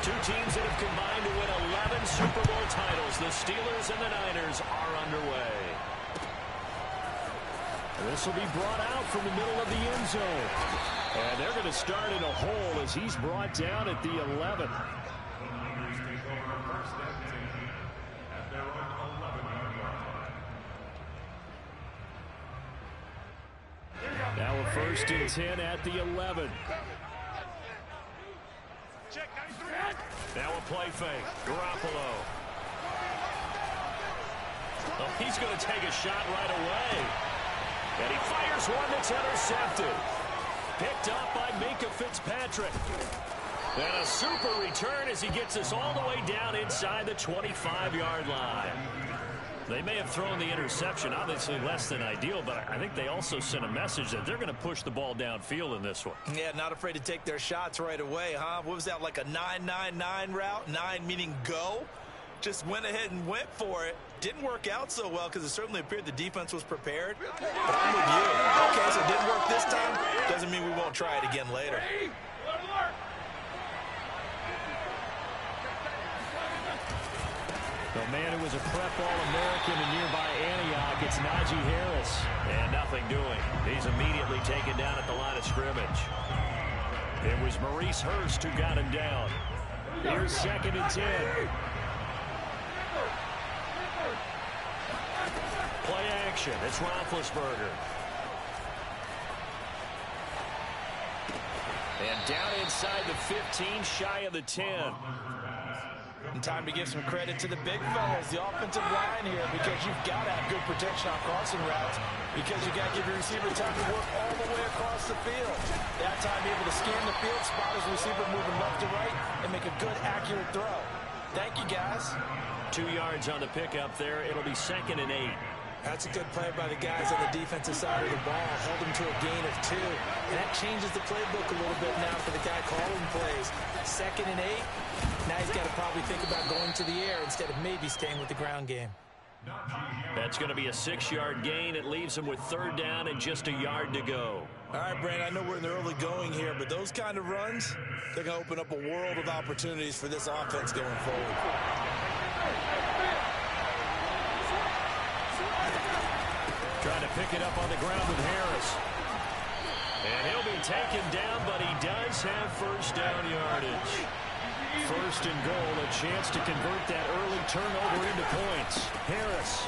Two teams that have combined to win 11 Super Bowl titles. The Steelers and the Niners are underway. This will be brought out from the middle of the end zone. And they're going to start in a hole as he's brought down at the 11. Now a 1st and 10 at the 11. Now a play fake. Garoppolo. Oh, he's going to take a shot right away. And he fires one that's intercepted. Picked up by Minkah Fitzpatrick. And a super return as he gets us all the way down inside the 25-yard line. They may have thrown the interception, obviously less than ideal, but I think they also sent a message that they're going to push the ball downfield in this one. Yeah, not afraid to take their shots right away, huh? What was that, like a 9-9-9 route? 9 meaning go? Just went ahead and went for it. Didn't work out so well because it certainly appeared the defense was prepared. But I'm with you. Okay, so it didn't work this time. Doesn't mean we won't try it again later. The man who was a prep All-American in nearby Antioch, it's Najee Harris. And nothing doing. He's immediately taken down at the line of scrimmage. It was Maurice Hurst who got him down. Here's 2nd and 10. Play action. It's Roethlisberger. And down inside the 15, shy of the 10. And time to give some credit to the big fellas, the offensive line here, because you've got to have good protection on crossing routes, because you got to give your receiver time to work all the way across the field. That time able to scan the field, spot his receiver moving left to right, and make a good, accurate throw. Thank you, guys. 2 yards on the pickup there. It'll be 2nd and 8. That's a good play by the guys on the defensive side of the ball. Held him to a gain of 2. And that changes the playbook a little bit now for the guy calling plays. 2nd and 8. Now he's got to probably think about going to the air instead of maybe staying with the ground game. That's going to be a 6-yard gain. It leaves him with 3rd down and just a yard to go. All right, Brandon, I know we're in the early going here, but those kind of runs, they're going to open up a world of opportunities for this offense going forward. Trying to pick it up on the ground with Harris. And he'll be taken down, but he does have 1st down yardage. 1st and goal, a chance to convert that early turnover into points. Harris.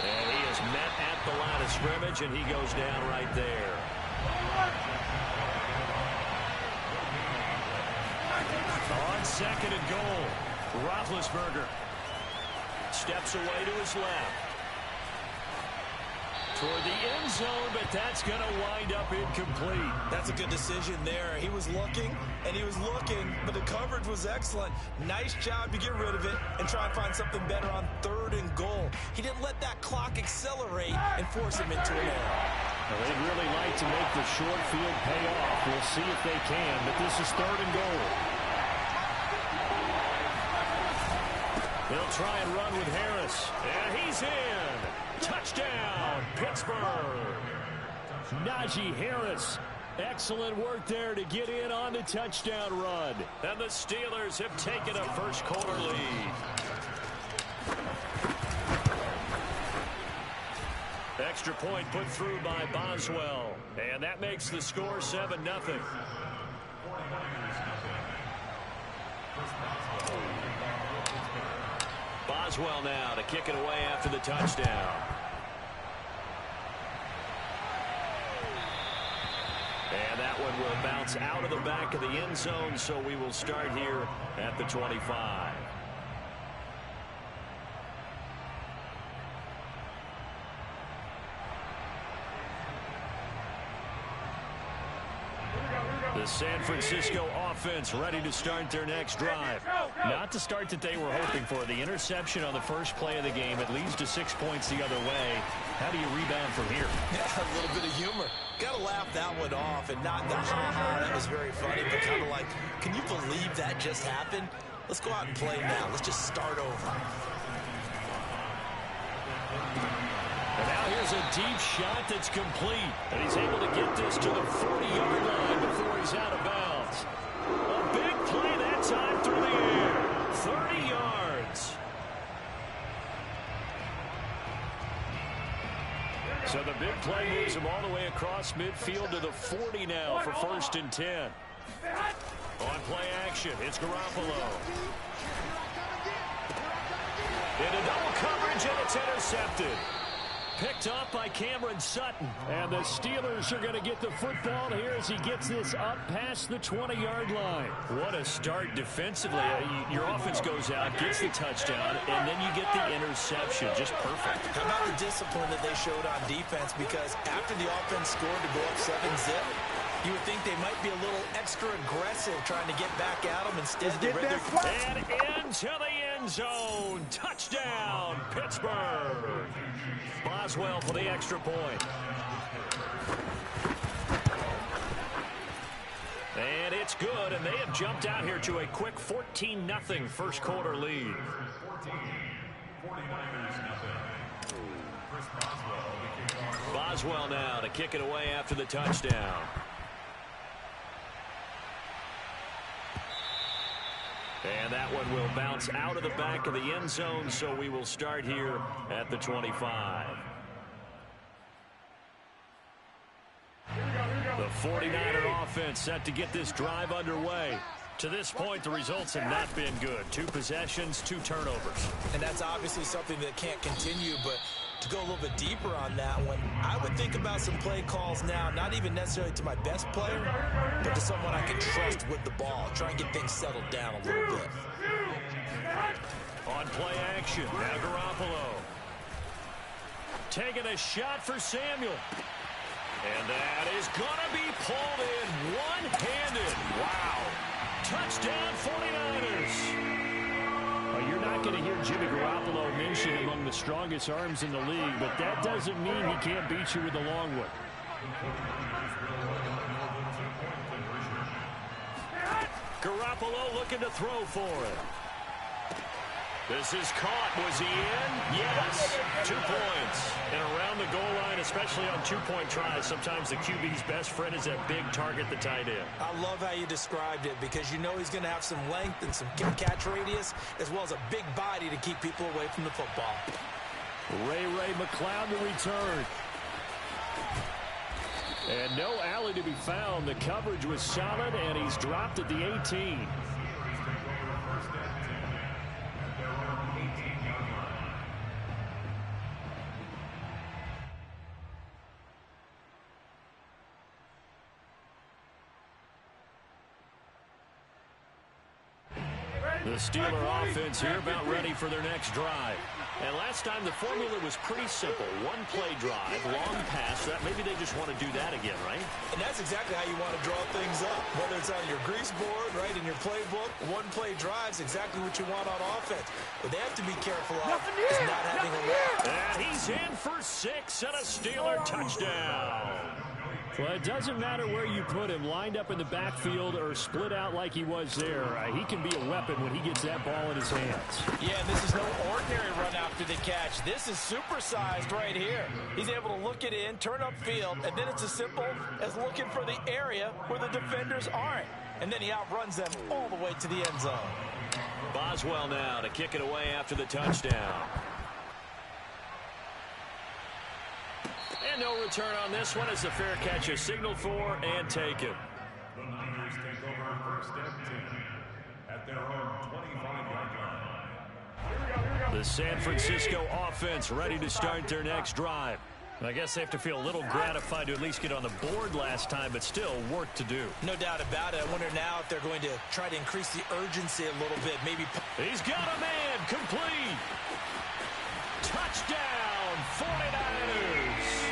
And he is met at the line of scrimmage, and he goes down right there. On 2nd and goal, Roethlisberger steps away to his left. Toward the end zone, but that's going to wind up incomplete. That's a good decision there. He was looking, and he was looking, but the coverage was excellent. Nice job to get rid of it and try and find something better on 3rd and goal. He didn't let that clock accelerate and force him into an error. Well, they'd really like to make the short field pay off. We'll see if they can, but this is 3rd and goal. They'll try and run with Harris, and he's in. Touchdown, Pittsburgh. Najee Harris. Excellent work there to get in on the touchdown run. And the Steelers have taken a 1st quarter lead. Extra point put through by Boswell. And that makes the score 7-0. Boswell now to kick it away after the touchdown. And that one will bounce out of the back of the end zone, so we will start here at the 25. The San Francisco offense ready to start their next drive. Not the start that they were hoping for. The interception on the first play of the game. It leads to 6 points the other way. How do you rebound from here? Yeah, a little bit of humor. Got to laugh that one off and not the ha-ha. That was very funny, but kind of like, can you believe that just happened? Let's go out and play now. Let's just start over. And now here's a deep shot that's complete. And he's able to get this to the 40-yard line before he's out of bounds. A big play play moves him all the way across midfield to the 40 now for 1st and 10. On play action, it's Garoppolo. Into double coverage, and it's intercepted. Picked up by Cameron Sutton. And the Steelers are going to get the football here as he gets this up past the 20-yard line. What a start defensively. Your offense goes out, gets the touchdown, and then you get the interception. Just perfect. How about the discipline that they showed on defense? Because after the offense scored to go up 7-zip, you would think they might be a little extra aggressive trying to get back at them. Instead, they read their... And into the end zone. Touchdown, Pittsburgh. Boswell for the extra point. And it's good, and they have jumped out here to a quick 14-0 first quarter lead. Boswell now to kick it away after the touchdown. And that one will bounce out of the back of the end zone, so we will start here at the 25. The 49er offense set to get this drive underway. To this point, the results have not been good. 2 possessions, 2 turnovers. And that's obviously something that can't continue, but to go a little bit deeper on that one, I would think about some play calls now, not even necessarily to my best player, but to someone I can trust with the ball. Try and get things settled down a little bit. On play action, now Garoppolo. Taking a shot for Samuel. And that is going to be pulled in one-handed. Wow. Touchdown 49ers. You're not going to hear Jimmy Garoppolo mentioned among the strongest arms in the league, but that doesn't mean he can't beat you with a long one. Garoppolo looking to throw for it. This is caught. Was he in? Yes. 2 points. And around the goal line, especially on 2-point tries, sometimes the QB's best friend is that big target, the tight end. I love how you described it because you know he's going to have some length and some catch radius as well as a big body to keep people away from the football. Ray McCloud to return. And no alley to be found. The coverage was solid, and he's dropped at the 18. The Steeler offense here about ready for their next drive. And last time the formula was pretty simple. 1-play drive, long pass. Maybe they just want to do that again, right? And that's exactly how you want to draw things up. Whether it's on your grease board, right, in your playbook, 1-play drive is exactly what you want on offense. What they have to be careful of is not having a run. And he's in for 6 and a Steeler touchdown. Well, it doesn't matter where you put him, lined up in the backfield or split out like he was there. He can be a weapon when he gets that ball in his hands. Yeah, this is no ordinary run after the catch. This is supersized right here. He's able to look it in, turn upfield, and then it's as simple as looking for the area where the defenders aren't. And then he outruns them all the way to the end zone. Boswell now to kick it away after the touchdown. And no return on this one as the fair catch is signaled for and taken. The Niners take over 1st and 10 at their own 25-yard line. The San Francisco offense ready to start their next drive. I guess they have to feel a little gratified to at least get on the board last time, but still work to do. No doubt about it. I wonder now if they're going to try to increase the urgency a little bit. Maybe he's got a man complete. Touchdown 49ers.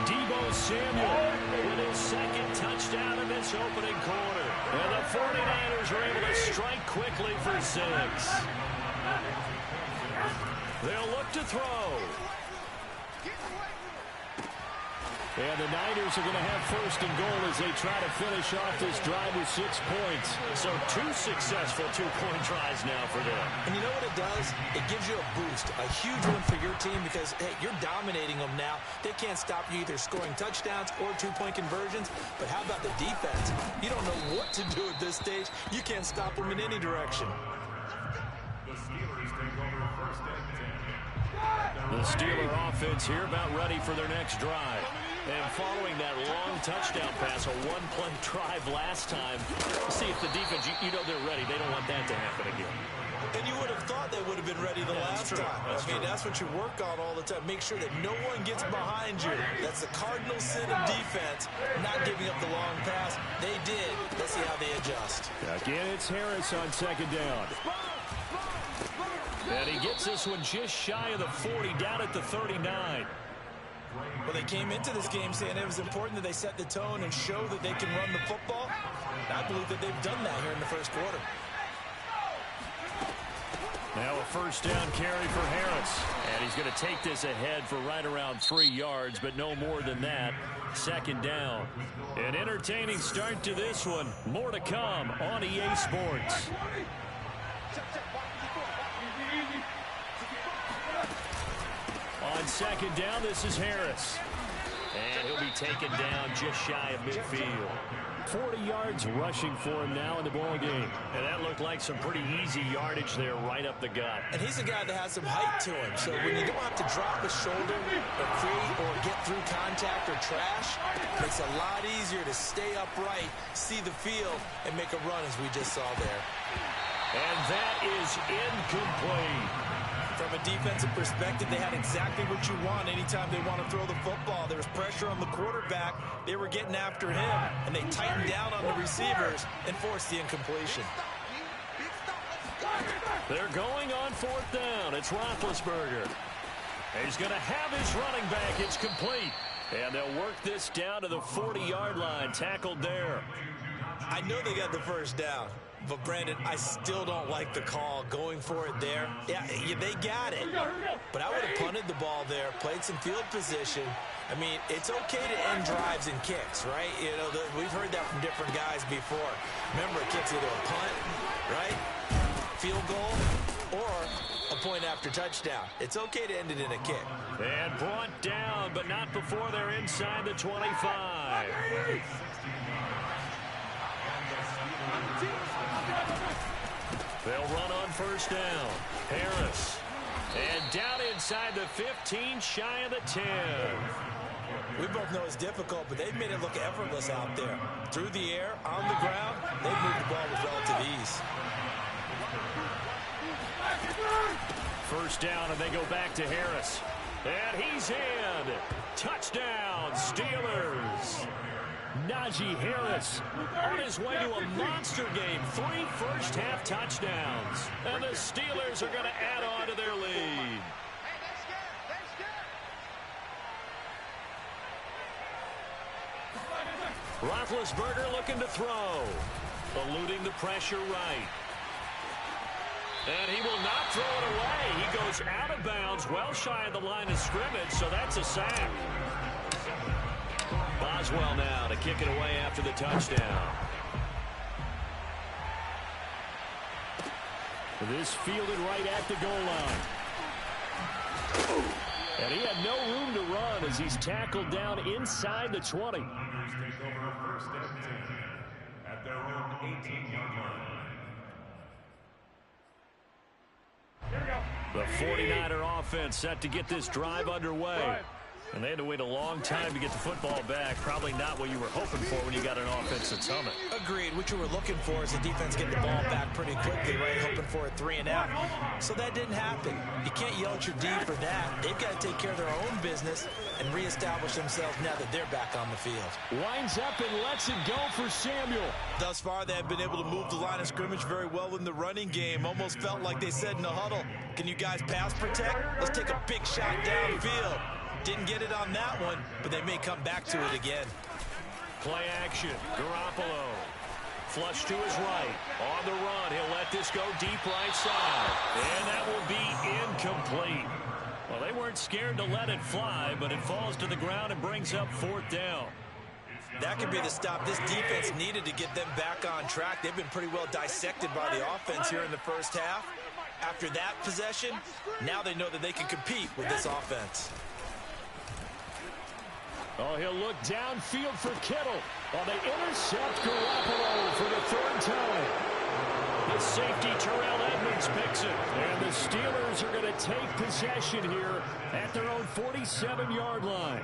Deebo Samuel with his 2nd touchdown in this opening quarter. And the 49ers are able to strike quickly for 6. They'll look to throw. And the Niners are going to have 1st and goal as they try to finish off this drive with 6 points. So 2 successful 2-point tries now for them. And you know what it does? It gives you a boost, a huge one for your team because, hey, you're dominating them now. They can't stop you either scoring touchdowns or 2-point conversions. But how about the defense? You don't know what to do at this stage. You can't stop them in any direction. The Steelers take over 1st and 10 The Steeler offense here about ready for their next drive. And following that long touchdown pass, a one-play drive last time, see if the defense, you know they're ready. They don't want that to happen again. And you would have thought they would have been ready the last time. That's what you work on all the time. Make sure that no one gets behind you. That's the cardinal sin of defense, not giving up the long pass. They did. Let's see how they adjust. Again, it's Harris on second down. And he gets this one just shy of the 40, down at the 39. Well, they came into this game saying it was important that they set the tone and show that they can run the football. And I believe that they've done that here in the first quarter. Now a first down carry for Harris. And he's going to take this ahead for right around 3 yards, but no more than that. Second down. An entertaining start to this one. More to come on EA Sports. On second down, this is Harris. And he'll be taken down just shy of midfield. 40 yards rushing for him now in the ball game. And that looked like some pretty easy yardage there right up the gut. And he's a guy that has some height to him. So when you don't have to drop a shoulder or create or get through contact or trash, it makes it a lot easier to stay upright, see the field, and make a run as we just saw there. And that is incomplete. From a defensive perspective, they had exactly what you want anytime they want to throw the football. There was pressure on the quarterback. They were getting after him, and they tightened down on the receivers and forced the incompletion. They're going on fourth down. It's Roethlisberger. He's going to have his running back. It's complete. And they'll work this down to the 40-yard line. Tackled there. I know they got the first down. But, Brandon, I still don't like the call going for it there. Yeah, they got it. But I would have punted the ball there, played some field position. I mean, it's okay to end drives and kicks, right? You know, we've heard that from different guys before. Remember, a kick's either a punt, right, field goal, or a point after touchdown. It's okay to end it in a kick. And brought down, but not before they're inside the 25. They'll run on first down. Harris. And down inside the 15, shy of the 10. We both know it's difficult, but they've made it look effortless out there. Through the air, on the ground, they've moved the ball with relative ease. First down, and they go back to Harris. And he's in. Touchdown, Steelers. Najee Harris on his way to a monster game. 3 first-half touchdowns. And the Steelers are going to add on to their lead. Roethlisberger looking to throw. Eluding the pressure right. And he will not throw it away. He goes out of bounds, well shy of the line of scrimmage, so that's a sack. Boswell now to kick it away after the touchdown. This fielded right at the goal line. And he had no room to run as he's tackled down inside the 20. Take over first and 10 at their own 18-yard line. The 49er offense set to get this drive underway. And they had to wait a long time to get the football back. Probably not what you were hoping for when you got an offense that's humming. Agreed. What you were looking for is the defense get the ball back pretty quickly, right? Hoping for a 3 and out. So that didn't happen. You can't yell at your D for that. They've got to take care of their own business and reestablish themselves now that they're back on the field. Winds up and lets it go for Samuel. Thus far, they have been able to move the line of scrimmage very well in the running game. Almost felt like they said in the huddle, can you guys pass protect? Let's take a big shot downfield. Didn't get it on that one, but they may come back to it again. Play action. Garoppolo. Flush to his right. On the run. He'll let this go deep right side. And that will be incomplete. Well, they weren't scared to let it fly, but it falls to the ground and brings up fourth down. That could be the stop this defense needed to get them back on track. They've been pretty well dissected by the offense here in the first half. After that possession, now they know that they can compete with this offense. Oh, he'll look downfield for Kittle. Oh, they intercept Garoppolo for the 3rd time. The safety Terrell Edmonds picks it. And the Steelers are going to take possession here at their own 47-yard line.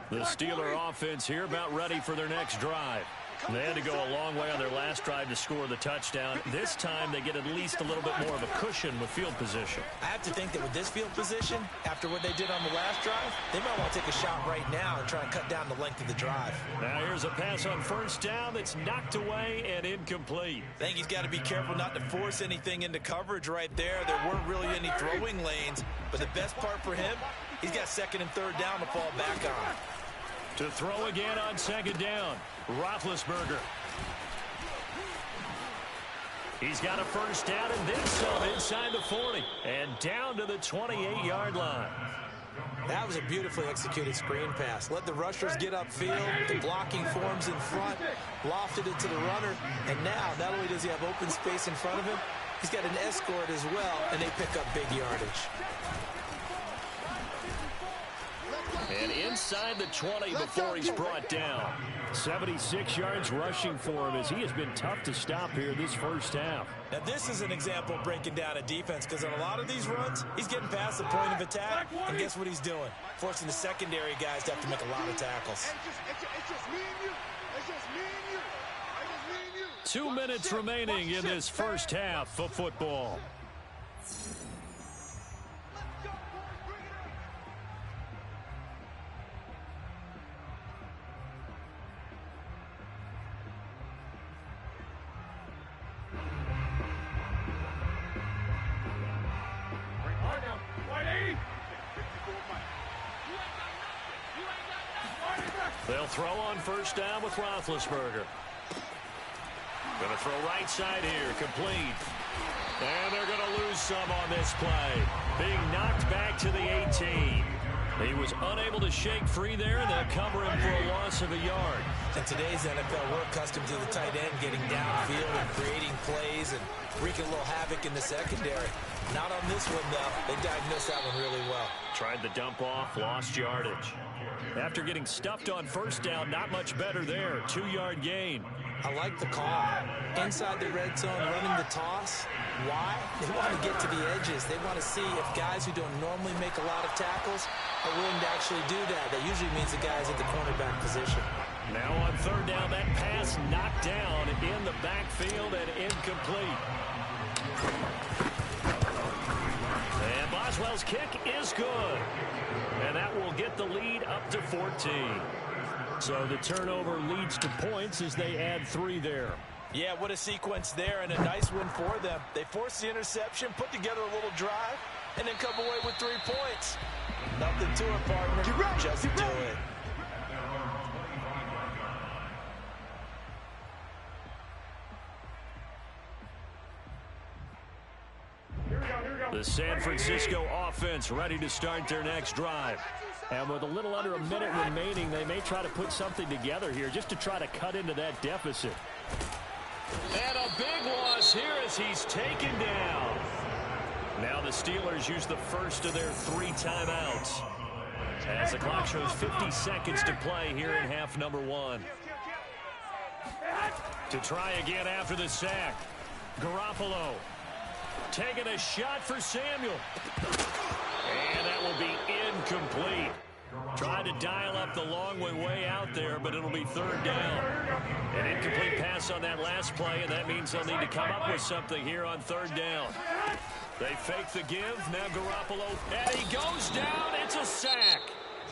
The Steeler offense here about ready for their next drive. They had to go a long way on their last drive to score the touchdown. This time they get at least a little bit more of a cushion with field position. I have to think that with this field position, after what they did on the last drive, they might want to take a shot right now and try and cut down the length of the drive. Now here's a pass on first down that's knocked away and incomplete. I think he's got to be careful not to force anything into coverage right there. There weren't really any throwing lanes, but the best part for him, he's got second and third down to fall back on. To throw again on second down, Roethlisberger. He's got a first down and then some inside the 40 and down to the 28-yard line. That was a beautifully executed screen pass. Let the rushers get upfield. The blocking forms in front. Lofted it to the runner. And now, not only does he have open space in front of him, he's got an escort as well, and they pick up big yardage. And inside the 20 before he's brought down. 76 yards rushing for him as he has been tough to stop here this first half. Now this is an example of breaking down a defense, because on a lot of these runs, he's getting past the point of attack, and guess what he's doing? Forcing the secondary guys to have to make a lot of tackles. 2 minutes remaining in this first half of football. They'll throw on first down with Roethlisberger. Going to throw right side here, complete. And they're going to lose some on this play. Being knocked back to the 18. He was unable to shake free there, and they'll cover him for a loss of a yard. In today's NFL, we're accustomed to the tight end getting downfield and creating plays and wreaking a little havoc in the secondary. Not on this one, though. They diagnosed that one really well. Tried the dump off, lost yardage. After getting stuffed on first down, not much better there. 2-yard gain. I like the call. Inside the red zone, running the toss. Why? They want to get to the edges. They want to see if guys who don't normally make a lot of tackles are willing to actually do that. That usually means the guys at the cornerback position. Now on third down, that pass knocked down in the backfield and incomplete. And Boswell's kick is good. And that will get the lead up to 14. So the turnover leads to points as they add 3 there. Yeah, what a sequence there, and a nice win for them. They forced the interception, put together a little drive, and then come away with 3 points. Nothing to it, partner. Just do it. The San Francisco offense ready to start their next drive. And with a little under a minute remaining, they may try to put something together here just to try to cut into that deficit. And a big loss here as he's taken down. Now the Steelers use the first of their 3 timeouts. As the clock shows 50 seconds to play here in half number 1. To try again after the sack. Garoppolo taking a shot for Samuel. And that will be incomplete. Trying to dial up the long way out there, but it'll be third down. An incomplete pass on that last play, and that means they'll need to come up with something here on third down. They fake the give. Now Garoppolo, and he goes down. It's a sack.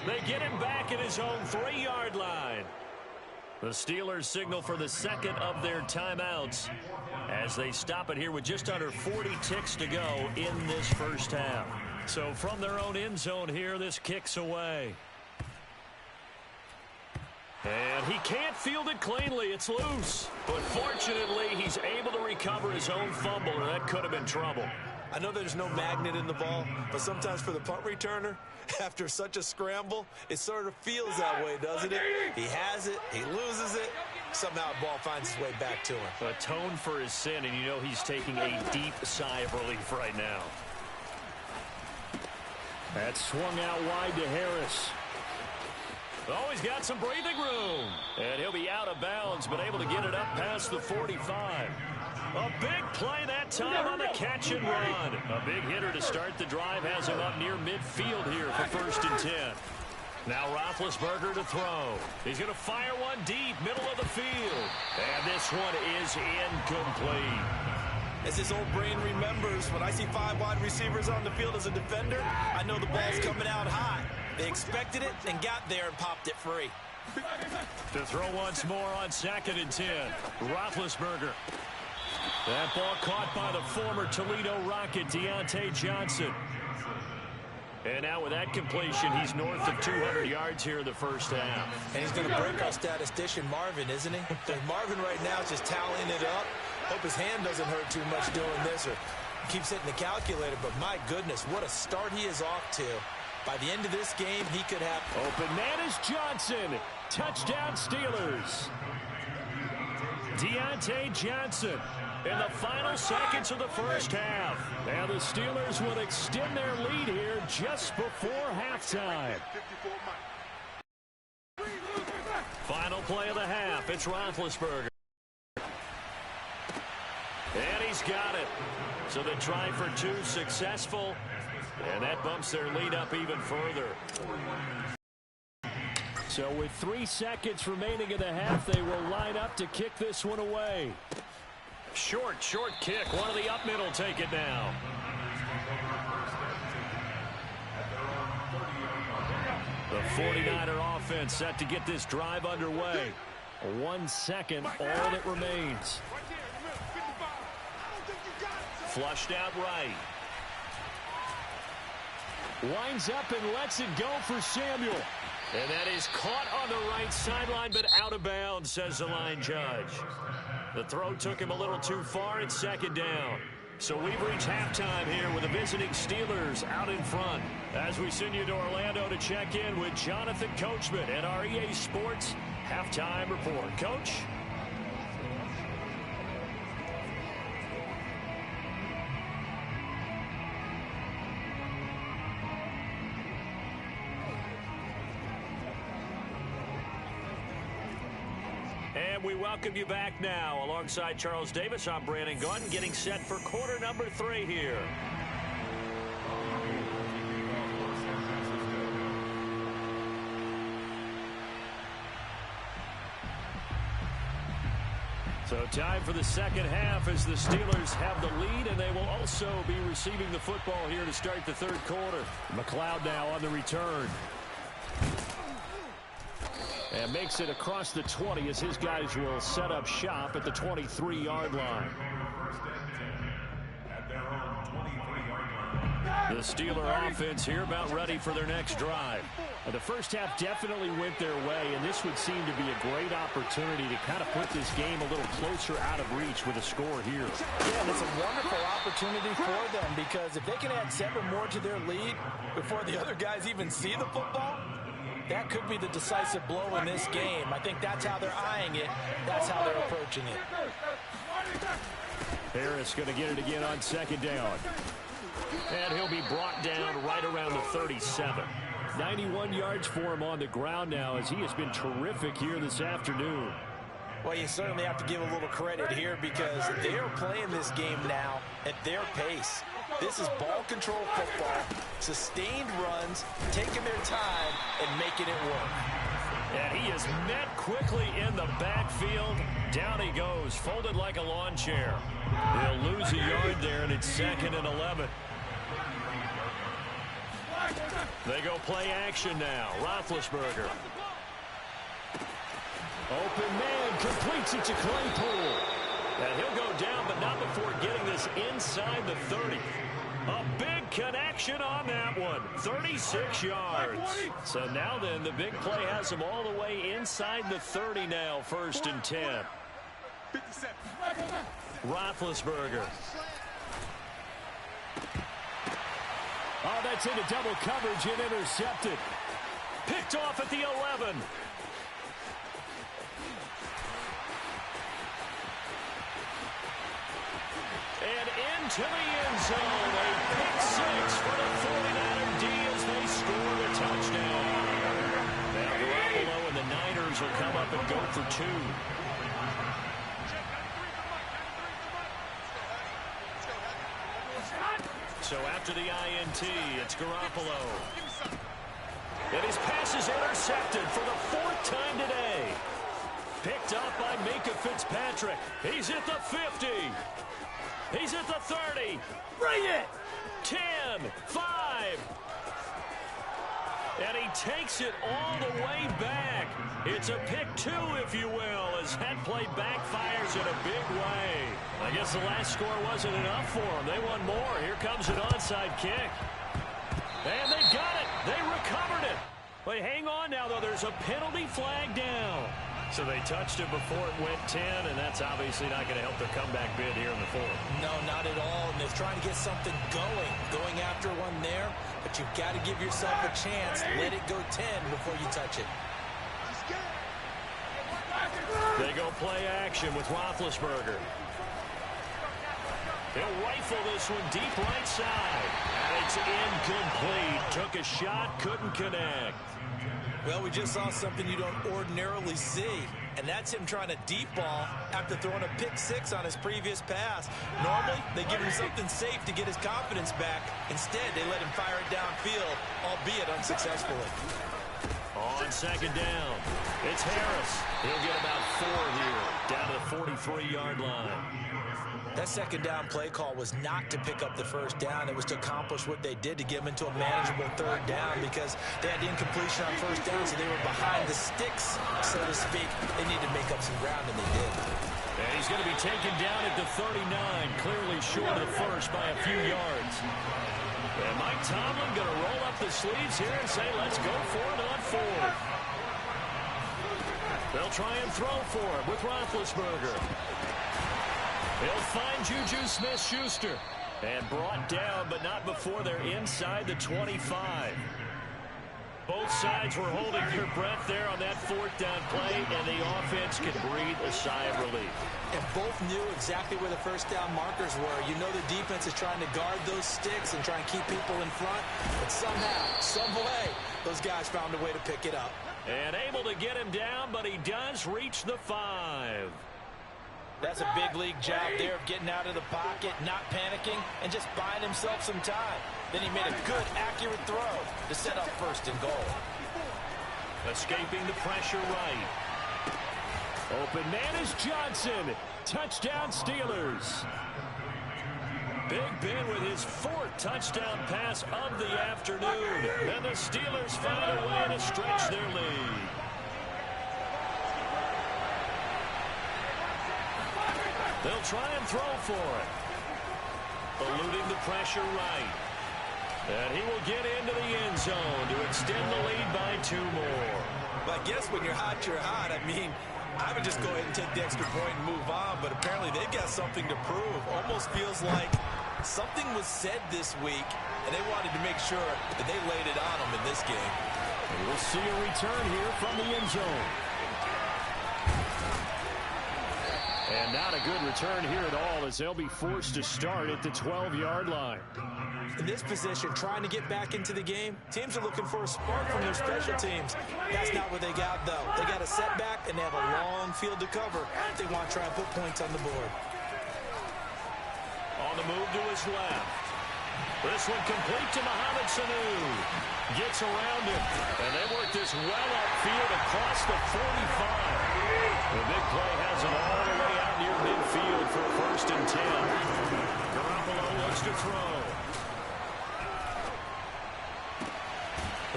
They get him back at his own 3-yard line. The Steelers signal for the second of their timeouts as they stop it here with just under 40 ticks to go in this first half. So from their own end zone here, this kicks away. And he can't field it cleanly. It's loose. But fortunately, he's able to recover his own fumble, or that could have been trouble. I know there's no magnet in the ball, but sometimes for the punt returner, after such a scramble, it sort of feels that way, doesn't it? He has it, he loses it, somehow the ball finds its way back to him. Atone for his sin, and you know he's taking a deep sigh of relief right now. That swung out wide to Harris. Oh, he's got some breathing room. And he'll be out of bounds, but able to get it up past the 45. A big play that time on the catch and run. A big hitter to start the drive has him up near midfield here for 1st and 10. Now Roethlisberger to throw. He's going to fire one deep, middle of the field. And this one is incomplete. As his old brain remembers, when I see 5 wide receivers on the field as a defender, I know the ball's coming out high. They expected it and got there and popped it free. To throw once more on 2nd and 10. Roethlisberger. That ball caught by the former Toledo Rocket, Deontay Johnson. And now with that completion, he's north of 200 yards here in the first half. And he's going to break our statistician, Marvin, isn't he? Marvin right now is just tallying it up. Hope his hand doesn't hurt too much doing this or keeps hitting the calculator. But my goodness, what a start he is off to. By the end of this game, he could have... Open man is Johnson. Touchdown Steelers. Deontay Johnson in the final seconds of the first half. And the Steelers will extend their lead here just before halftime. Final play of the half. It's Roethlisberger. And he's got it. So the try for 2 successful. And that bumps their lead up even further. So with 3 seconds remaining in the half, they will line up to kick this one away. Short kick. One of the up middle take it now. The 49er offense set to get this drive underway. 1 second, all that remains. Flushed out right. Winds up and lets it go for Samuel. And that is caught on the right sideline, but out of bounds, says the line judge. The throw took him a little too far. It's 2nd down. So we've reached halftime here with the visiting Steelers out in front. As we send you to Orlando to check in with Jonathan Coachman at our EA Sports Halftime Report. Coach? And we welcome you back now. Alongside Charles Davis, I'm Brandon Gaudin, getting set for quarter number 3 here. So time for the second half as the Steelers have the lead, and they will also be receiving the football here to start the third quarter. McLeod now on the return. And makes it across the 20 as his guys will set up shop at the 23-yard line. The Steeler offense here about ready for their next drive. The first half definitely went their way, and this would seem to be a great opportunity to kind of put this game a little closer out of reach with a score here. Yeah, and it's a wonderful opportunity for them because if they can add 7 more to their lead before the other guys even see the football, that could be the decisive blow in this game. I think that's how they're eyeing it. That's how they're approaching it. Harris going to get it again on 2nd down. And he'll be brought down right around the 37. 91 yards for him on the ground now as he has been terrific here this afternoon. Well, you certainly have to give a little credit here because they are playing this game now at their pace. This is ball control football, sustained runs, taking their time and making it work. And he is met quickly in the backfield. Down he goes, folded like a lawn chair. He'll lose a yard there, and it's 2nd and 11. They go play action now. Roethlisberger. Open man, completes it to Claypool. And he'll go down, but not before getting this inside the 30. A big connection on that one. 36 yards. So now then, the big play has him all the way inside the 30 now, 1st and 10. Roethlisberger. Oh, that's into double coverage and intercepted. Picked off at the 11. And into the end zone. A pick 6 for the 49er D as they score the touchdown. Now Steelers will come up and go for 2. So after the INT, it's Garoppolo. And his pass is intercepted for the 4th time today. Picked up by Minkah Fitzpatrick. He's at the 50. He's at the 30. Bring it! 10, 5. And he takes it all the way back. It's a pick 2, if you will, as that play backfires in a big way. I guess the last score wasn't enough for them. They want more. Here comes an onside kick. And they got it. They recovered it. But hang on now, though. There's a penalty flag down. So they touched it before it went 10, and that's obviously not going to help their comeback bid here in the 4th. No, not at all. And they're trying to get something going after one there. But you've got to give yourself a chance. Let it go 10 before you touch it. They go play action with Roethlisberger. They'll rifle this one deep right side. And it's incomplete. Took a shot, couldn't connect. Well, we just saw something you don't ordinarily see, and that's him trying to deep ball after throwing a pick 6 on his previous pass. Normally, they give him something safe to get his confidence back. Instead, they let him fire it downfield, albeit unsuccessfully. On 2nd down, it's Harris. He'll get about 4 here, down to the 43-yard line. That 2nd down play call was not to pick up the 1st down. It was to accomplish what they did to get them into a manageable 3rd down because they had incompletion on 1st down, so they were behind the sticks, so to speak. They needed to make up some ground, and they did. And he's going to be taken down at the 39, clearly short of the 1st by a few yards. And Mike Tomlin going to roll up the sleeves here and say, let's go for it on 4th. They'll try and throw for it with Roethlisberger. He'll find Juju Smith-Schuster. And brought down, but not before they're inside the 25. Both sides were holding their breath there on that 4th down play, and the offense can breathe a sigh of relief. And both knew exactly where the 1st down markers were. You know the defense is trying to guard those sticks and try and keep people in front. But somehow, some way, those guys found a way to pick it up. And able to get him down, but he does reach the 5. That's a big league job there of getting out of the pocket, not panicking, and just buying himself some time. Then he made a good, accurate throw to set up 1st and goal. Escaping the pressure right. Open man is Johnson. Touchdown Steelers. Big Ben with his 4th touchdown pass of the afternoon. And the Steelers find a way to stretch their lead. They'll try and throw for it. Eluding the pressure right. And he will get into the end zone to extend the lead by 2 more. But I guess when you're hot, you're hot. I mean, I would just go ahead and take the extra point and move on. But apparently they've got something to prove. Almost feels like something was said this week, and they wanted to make sure that they laid it on them in this game. And we'll see a return here from the end zone. And not a good return here at all as they'll be forced to start at the 12-yard line. In this position, trying to get back into the game, teams are looking for a spark from their special teams. That's not what they got, though. They got a setback, and they have a long field to cover if they want to try and put points on the board. On the move to his left. This one complete to Mohamed Sanu. Gets around him, and they work this well upfield across the 45. The big play has him all the way out near midfield for 1st and 10. Garoppolo looks to throw.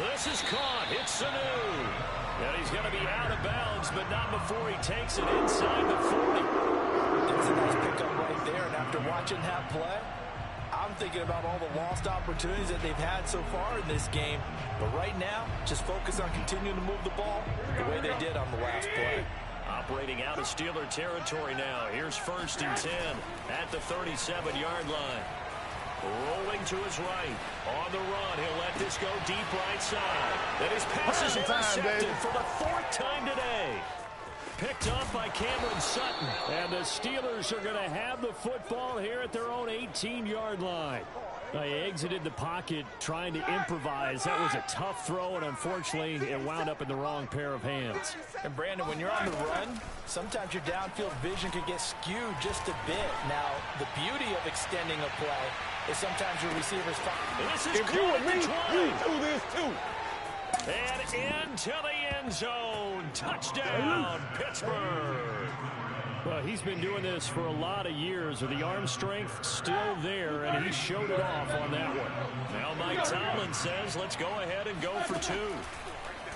This is caught. It's Sanu. And he's going to be out of bounds, but not before he takes it inside the 40. That's a nice pickup right there, and after watching that play, I'm thinking about all the lost opportunities that they've had so far in this game. But right now, just focus on continuing to move the ball the way they did on the last play. Operating out of Steeler territory now. Here's 1st and 10 at the 37-yard line. Rolling to his right. On the run, he'll let this go deep right side. And his pass is intercepted for the 4th time today. picked off by Cameron Sutton. And the Steelers are going to have the football here at their own 18-yard line. They exited the pocket trying to improvise. That was a tough throw, and unfortunately, it wound up in the wrong pair of hands. And, Brandon, when you're on the run, sometimes your downfield vision could get skewed just a bit. Now, the beauty of extending a play is sometimes your receivers find. This is If you and me, we do this too. And into the end zone. Touchdown, Pittsburgh. Well, he's been doing this for a lot of years with the arm strength still there, and he showed it off on that one. Now Mike Tomlin says, let's go ahead and go for two.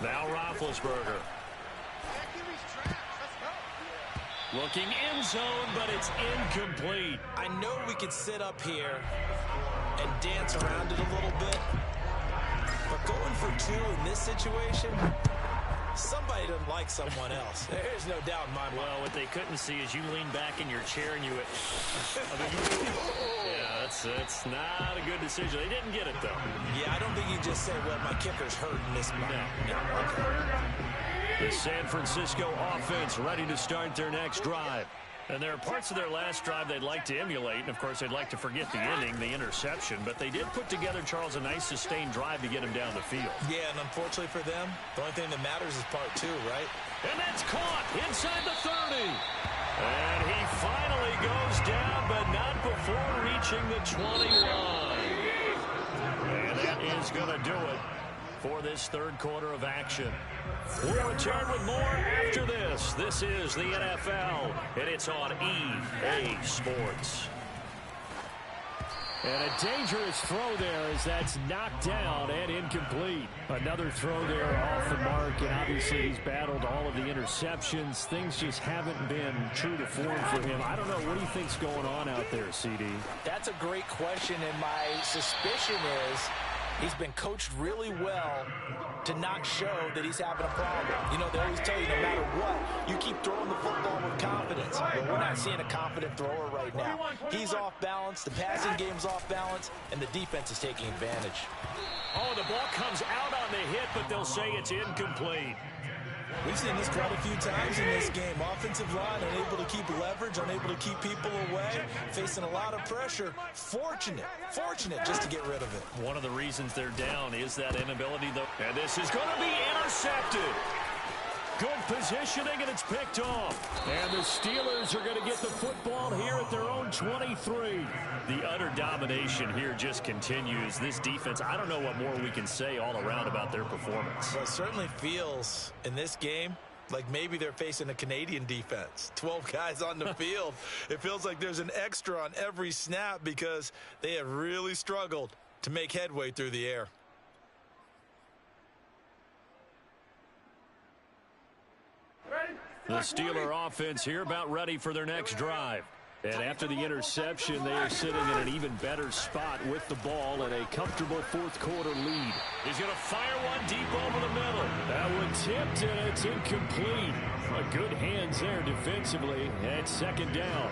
Now Roethlisberger. Looking end zone, but it's incomplete. I know we could sit up here and dance around it a little bit, but going for two in this situation, somebody doesn't like someone else. There's no doubt in my mind. Well, what they couldn't see is you lean back in your chair and you went, yeah, that's not a good decision. They didn't get it, though. Yeah, I don't think you just say, well, my kicker's hurting this month. No. The San Francisco offense ready to start their next drive. And there are parts of their last drive they'd like to emulate. And, of course, they'd like to forget the ending, the interception. But they did put together, Charles, a nice sustained drive to get him down the field. Yeah, and unfortunately for them, the only thing that matters is part two, right? And that's caught inside the 30. And he finally goes down, but not before reaching the 21. And that is going to do it for this third quarter of action. We'll return with more after this. This is the NFL, and it's on EA Sports. And a dangerous throw there as that's knocked down and incomplete. Another throw there off the mark, and obviously he's battled all of the interceptions. Things just haven't been true to form for him. I don't know. What do you think's going on out there, CD? That's a great question, and my suspicion is he's been coached really well to not show that he's having a problem. You know, they always tell you no matter what, you keep throwing the football with confidence. But we're not seeing a confident thrower right now. He's off balance, the passing game's off balance, and the defense is taking advantage. Oh, the ball comes out on the hit, but they'll say it's incomplete. We've seen this quite a few times in this game. Offensive line unable to keep leverage, unable to keep people away, facing a lot of pressure. Fortunate just to get rid of it. One of the reasons they're down is that inability, though. And this is going to be intercepted. Good positioning, and it's picked off. And the Steelers are going to get the football here at their own 23. The utter domination here just continues. This defense, I don't know what more we can say all around about their performance. Well, it certainly feels in this game like maybe they're facing a Canadian defense. 12 guys on the field. It feels like there's an extra on every snap because they have really struggled to make headway through the air. The Steeler offense here about ready for their next drive. And after the interception, they are sitting in an even better spot with the ball and a comfortable fourth quarter lead. He's going to fire one deep over the middle. That one tipped, and it's incomplete. Good hands there defensively, and second down.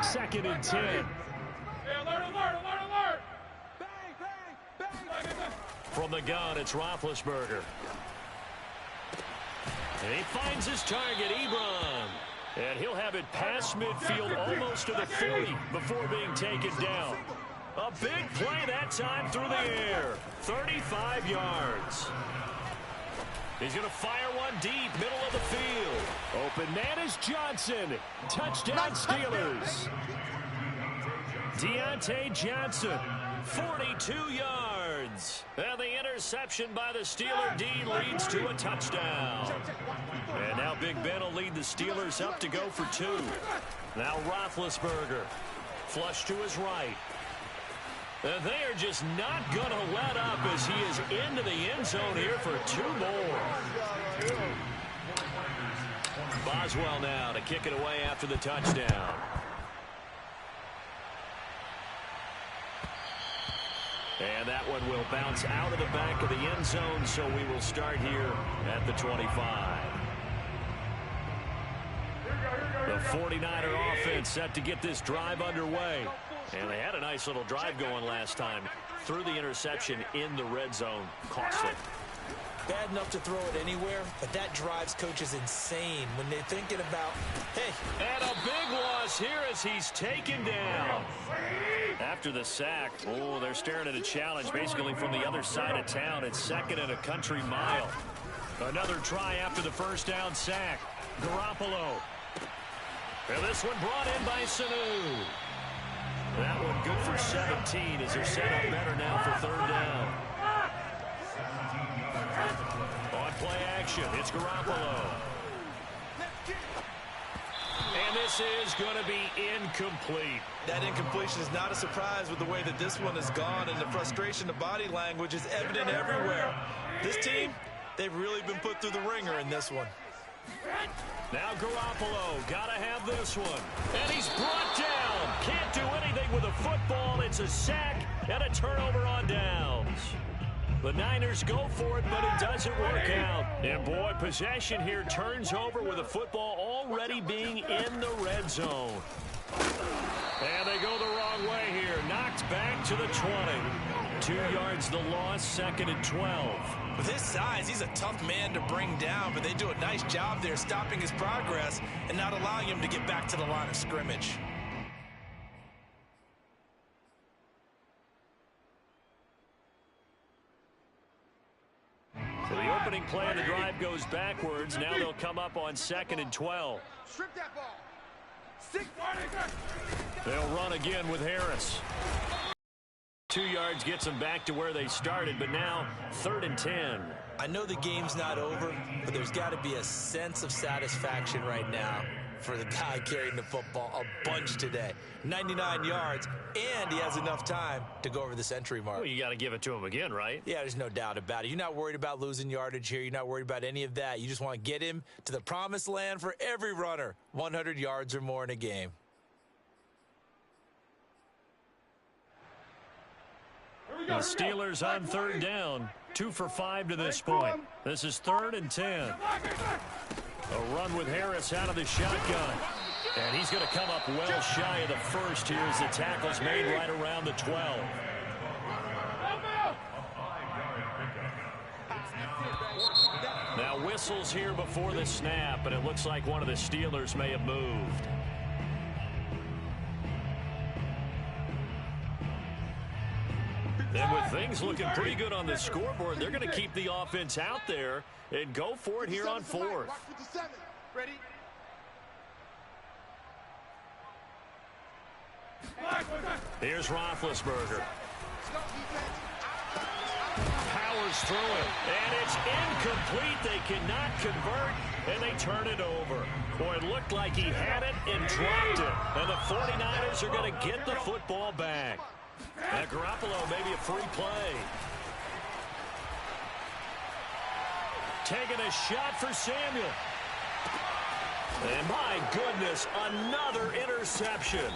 Second and 10. Hey, alert! From the gun, it's Roethlisberger. And he finds his target, Ebron. And he'll have it past midfield almost to the 30 before being taken down. A big play that time through the air. 35 yards. He's going to fire one deep, middle of the field. Open man is Johnson. Touchdown Steelers. Deontay Johnson, 42 yards. And the interception by the Steeler D leads to a touchdown. And now Big Ben will lead the Steelers up to go for two. Now Roethlisberger, flush to his right. And they are just not going to let up as he is into the end zone here for two more. Boswell now to kick it away after the touchdown. And that one will bounce out of the back of the end zone, so we will start here at the 25. The 49er offense set to get this drive underway. And they had a nice little drive going last time. Threw the interception in the red zone. Costly. Bad enough to throw it anywhere, but that drives coaches insane when they're thinking about, hey. And a big loss here as he's taken down. After the sack, oh, they're staring at a challenge basically from the other side of town. It's 2nd and a country mile. Another try after the first down sack. Garoppolo. And this one brought in by Sanu. That one good for 17 as they're set up better now for 3rd down. On play action, it's Garoppolo. And this is going to be incomplete. That incompletion is not a surprise with the way that this one has gone, and the frustration, the body language is evident everywhere. This team, they've really been put through the ringer in this one. Now Garoppolo, gotta have this one. And he's brought down. Can't do anything with a football. It's a sack and a turnover on downs. The Niners go for it, but it doesn't work out. And boy, possession here turns over with the football already being in the red zone. And they go the wrong way here. Knocked back to the 20. 2 yards the loss, 2nd and 12. With his size, he's a tough man to bring down, but they do a nice job there stopping his progress and not allowing him to get back to the line of scrimmage. So the opening play of the drive goes backwards. Now they'll come up on 2nd and 12. Strip that ball. They'll run again with Harris. 2 yards gets them back to where they started, but now 3rd and 10. I know the game's not over, but there's got to be a sense of satisfaction right now for the guy carrying the football a bunch today. 99 yards, and he has enough time to go over the century mark. Well, you got to give it to him again, right? Yeah, there's no doubt about it. You're not worried about losing yardage here. You're not worried about any of that. You just want to get him to the promised land for every runner, 100 yards or more in a game. The Steelers on 3rd down. 2 for 5 to this point. This is 3rd and 10. A run with Harris out of the shotgun. And he's going to come up well shy of the first here as the tackle's made right around the 12. Now whistles here before the snap, and it looks like one of the Steelers may have moved. And with things looking pretty good on the scoreboard, they're going to keep the offense out there and go for it here on 4th. Ready? Here's Roethlisberger. Powers through it, and it's incomplete. They cannot convert, and they turn it over. Boy, it looked like he had it and dropped it. And the 49ers are going to get the football back. Now Garoppolo, maybe a free play. Taking a shot for Samuel. And my goodness, another interception.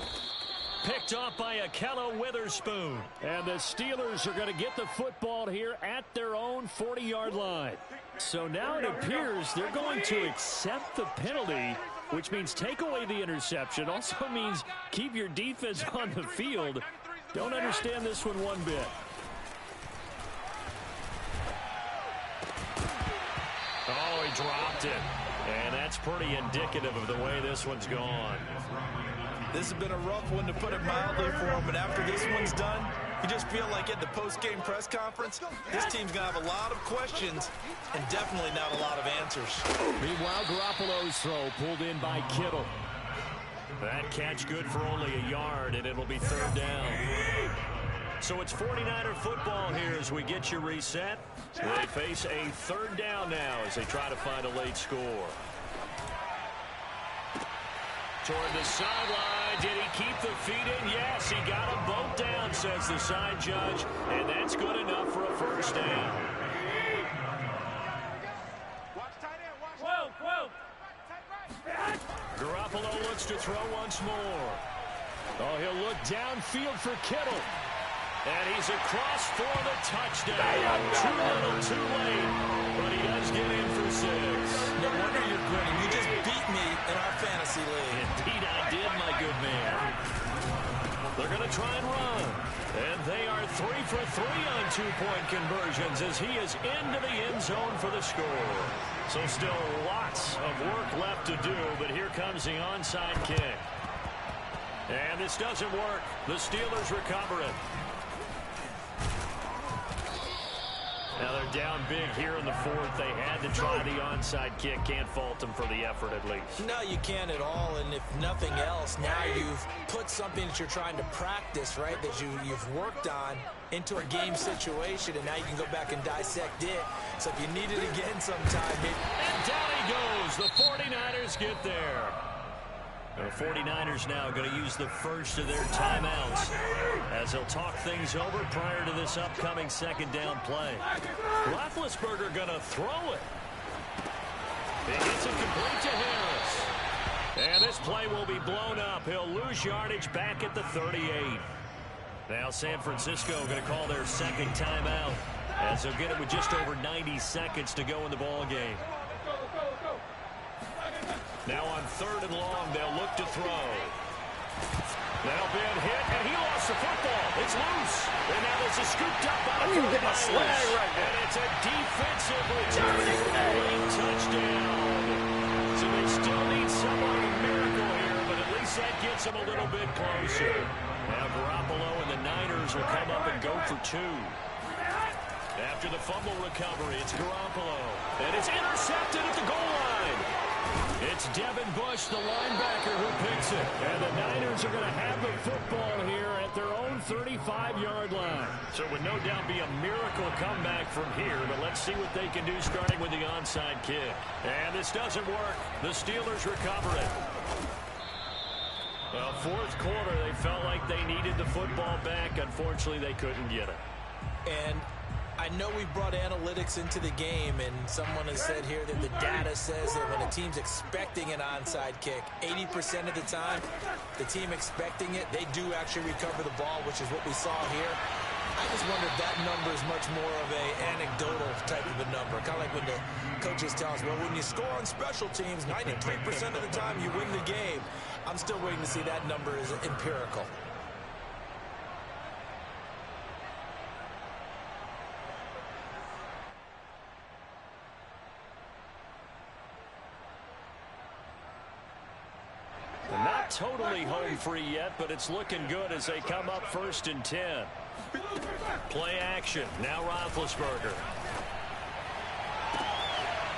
Picked off by Ahkello Witherspoon. And the Steelers are going to get the football here at their own 40-yard line. So now it appears they're going to accept the penalty, which means take away the interception. Also means keep your defense on the field. Don't understand this one one bit. Oh, he dropped it. And that's pretty indicative of the way this one's gone. This has been a rough one, to put it mildly, for him. But after this one's done, you just feel like at the post-game press conference, this team's going to have a lot of questions and definitely not a lot of answers. Meanwhile, Garoppolo's throw pulled in by Kittle. That catch good for only a yard, and it'll be 3rd down. So it's 49er football here as we get you reset. They face a 3rd down now as they try to find a late score. Toward the sideline. Did he keep the feet in? Yes, he got them both down, says the side judge. And that's good enough for a 1st down. Garoppolo looks to throw once more. Oh, he'll look downfield for Kittle. And he's across for the touchdown. Too little, too late. But he does get in for 6. No wonder you're grinning. You just beat me in our fantasy league. Indeed I did, my good man. They're going to try and run. And they are 3 for 3 on 2-point conversions as he is into the end zone for the score. So still lots of work left to do, but here comes the onside kick. And this doesn't work. The Steelers recover it. Now they're down big here in the 4th. They had to try the onside kick. Can't fault them for the effort at least. No, you can't at all. And if nothing else, now you've put something that you're trying to practice, right, that you've worked on into a game situation, and now you can go back and dissect it. So if you need it again sometime, and down he goes. The 49ers get there. The 49ers now going to use the first of their timeouts as they'll talk things over prior to this upcoming second down play. Roethlisberger going to throw it. He gets it complete to Harris. And this play will be blown up. He'll lose yardage back at the 38. Now San Francisco going to call their second timeout as they'll get it with just over 90 seconds to go in the ball game. Now on 3rd and long, they'll look to throw. That'll be a hit, and he lost the football. It's loose. And now this is scooped up by the 49ers. And it's a defensive returning late touchdown. So they still need some kind of miracle here, but at least that gets them a little bit closer. Now Garoppolo and the Niners will come up and go for 2. After the fumble recovery, it's Garoppolo. And it's intercepted at the goal line. It's Devin Bush, the linebacker, who picks it. And the Niners are going to have the football here at their own 35-yard line. So it would no doubt be a miracle comeback from here, but let's see what they can do starting with the onside kick. And this doesn't work. The Steelers recover it. Well, 4th quarter, they felt like they needed the football back. Unfortunately, they couldn't get it. And I know we brought analytics into the game, and someone has said here that the data says that when a team's expecting an onside kick, 80% of the time, the team expecting it, they do actually recover the ball, which is what we saw here. I just wonder if that number is much more of an anecdotal type of a number. Kind of like when the coaches tell us, well, when you score on special teams, 93% of the time you win the game. I'm still waiting to see that number is empirical. Not totally home free yet, but it's looking good as they come up 1st and 10. Play action. Now Roethlisberger.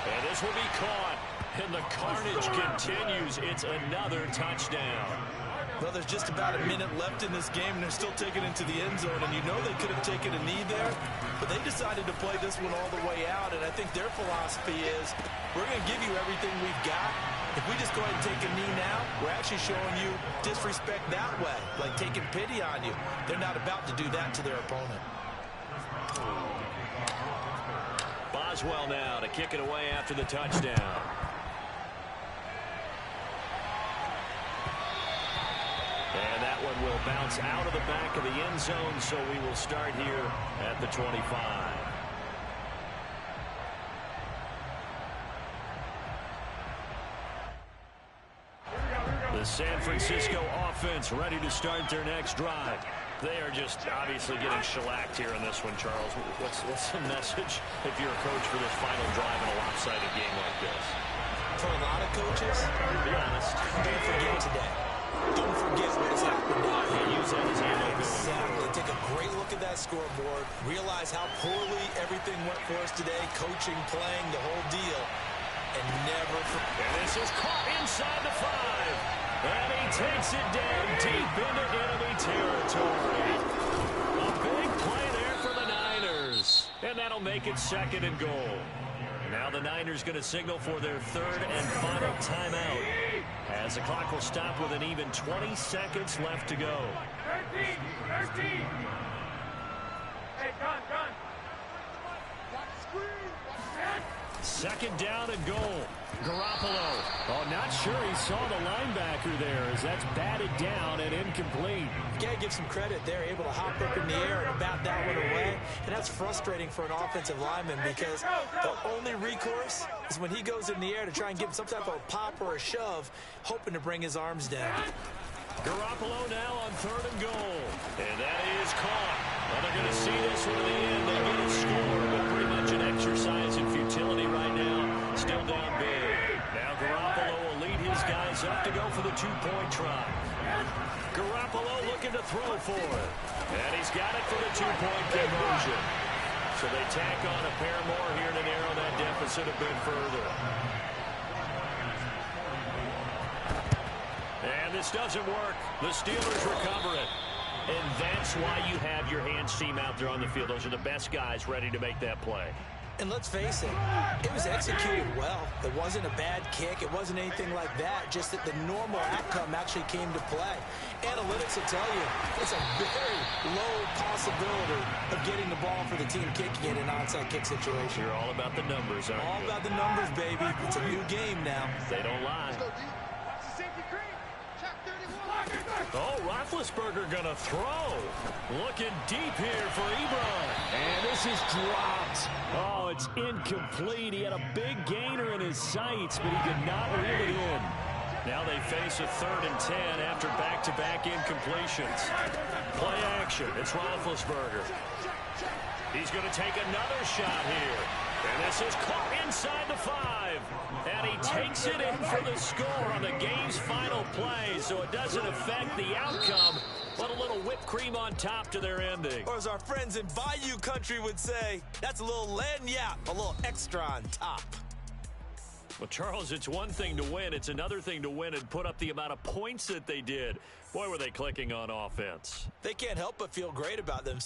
And this will be caught. And the carnage continues. It's another touchdown. Well, there's just about a minute left in this game, and they're still taking it to the end zone. And you know they could have taken a knee there, but they decided to play this one all the way out. And I think their philosophy is, we're going to give you everything we've got. If we just go ahead and take a knee now, we're actually showing you disrespect that way, like taking pity on you. They're not about to do that to their opponent. Boswell now to kick it away after the touchdown. And that one will bounce out of the back of the end zone, so we will start here at the 25. The San Francisco offense ready to start their next drive. They are just obviously getting shellacked here in this one, Charles. What's the message if you're a coach for this final drive in a lopsided game like this? For a lot of coaches, Be honest. don't forget today. Don't forget what has happened down here. Use that as ammo. Exactly. Take a great look at that scoreboard. Realize how poorly everything went for us today. Coaching, playing, the whole deal. And never forget. And this is caught inside the 5. And he takes it down deep into enemy territory. A big play there for the Niners. And that'll make it 2nd and goal. Now the Niners going to signal for their 3rd and final timeout, as the clock will stop with an even 20 seconds left to go. 13. Hey, gun. 2nd down and goal. Garoppolo. Oh, not sure he saw the linebacker there as that's batted down and incomplete. You got to give some credit there, able to hop up in the air and that's frustrating for an offensive lineman because the only recourse is when he goes in the air to try and give him some type of a pop or a shove, hoping to bring his arms down. Garoppolo now on 3rd and goal. And that is caught. Well, they're going to see this one to the end. They get a score, but pretty much an exercise in futility right now. Still down big. Now Garoppolo will lead his guys up to go for the 2-point try. Garoppolo looking to throw for it. And he's got it for the 2-point conversion. So they tack on a pair more here to narrow that deficit a bit further. And this doesn't work. The Steelers recover it. And that's why you have your hands team out there on the field. Those are the best guys ready to make that play. And let's face it was executed well. It wasn't a bad kick. It wasn't anything like that. Just that the normal outcome actually came to play. Analytics will tell you it's a very low possibility of getting the ball for the team kicking it in an onside kick situation. You're all about the numbers, aren't you? All about the numbers, baby. It's a new game now. They don't lie. Oh, Roethlisberger gonna throw. Looking deep here for Ebron. And this is dropped. Oh, it's incomplete. He had a big gainer in his sights, but he could not reel it in. Now they face a 3rd and 10 after back-to-back incompletions. Play action. It's Roethlisberger. He's going to take another shot here. And this is caught inside the 5. And he takes it in for the score on the game's final play. So it doesn't affect the outcome, but a little whipped cream on top to their ending. Or as our friends in Bayou Country would say, that's a little lagniappe, a little extra on top. Well, Charles, it's one thing to win. It's another thing to win and put up the amount of points that they did. Boy, were they clicking on offense. They can't help but feel great about themselves.